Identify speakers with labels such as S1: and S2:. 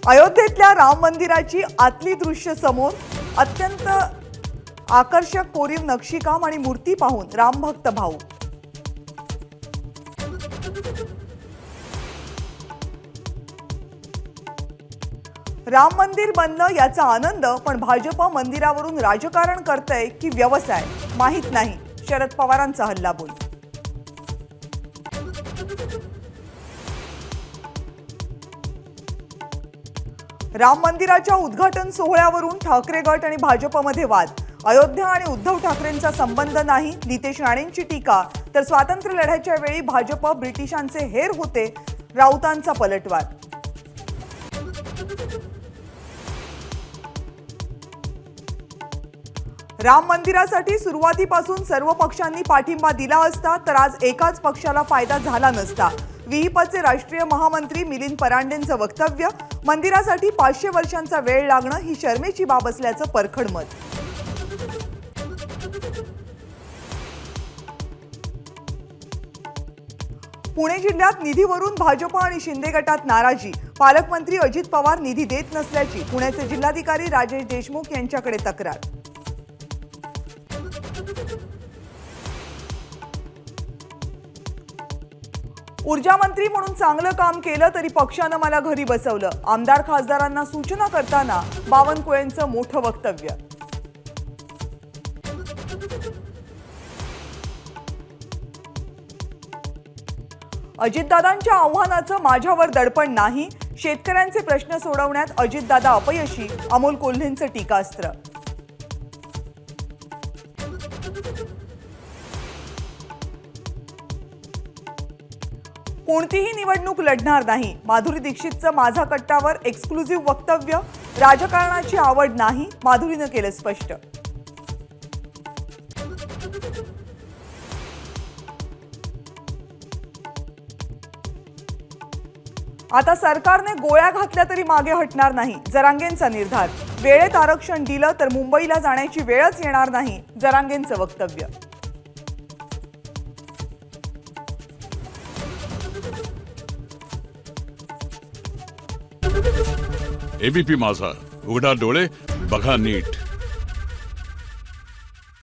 S1: अयोध्येतल्या राम मंदिराची आतली दृश्य समोर, अत्यंत आकर्षक कोरीव नक्षीकाम आणि मूर्ती पाहून रामभक्त भाऊ। राम मंदिर बनलं याचा आनंद, पण भाजप मंदिरावरून राजकारण करतंय की व्यवसाय माहित नाही। शरद पवारांचा हल्लाबोल। राम मंदिराच्या उद्घाटन सोहळ्यावरून ठाकरे गट आणि भाजपमध्ये वाद। अयोध्या आणि उद्धव ठाकरेंचा संबंध नाही, नितेश राणेंची टीका। तर स्वातंत्र्य लढ्याच्या वेळी भाजप ब्रिटिशांचे हेर होते, राऊतांचा पलटवार। राम मंदिरासाठी सुरुवातीपासून सर्व पक्षांनी पाठिंबा दिला असता तर आज एकाच पक्षाला फायदा झाला नसता। विहिपचे राष्ट्रीय महामंत्री मिलिंद परांडेंचं वक्तव्य। मंदिरासाठी 500 वर्षांचा वेळ लागणं ही शर्मेची बाब असल्याचं परखड मत। पुणे जिल्ह्यात निधीवरून भाजप आणि शिंदे गटात नाराजी। पालकमंत्री अजित पवार निधी देत नसल्याची पुण्याचे जिल्हाधिकारी राजेश देशमुख यांच्याकडे तक्रार। ऊर्जा मंत्री म्हणून चांगलं काम केलं तरी पक्षानं मला घरी बसवलं। आमदार खासदारांना सूचना करताना बावनकुळेंचं मोठं वक्तव्य। अजितदादांच्या आव्हानाचं माझ्यावर दडपण नाही। शेतकऱ्यांचे प्रश्न सोडवण्यात अजितदादा अपयशी, अमोल कोल्हेंचं टीकास्त्र। कोणतीही निवडणूक लढणार नाही। माधुरी दीक्षितचं माझा कट्टावर एक्सक्लुझिव्ह वक्तव्य। राजकारणाची आवड नाही, माधुरीनं केलं स्पष्ट। आता सरकारने गोळ्या घातल्या तरी मागे हटणार नाही, जरांगेंचा निर्धार। वेळेत आरक्षण दिलं तर मुंबईला जाण्याची वेळच येणार नाही, जरांगेंचं वक्तव्य।
S2: एबीपी माझा, उघडा डोळे बघा नीट।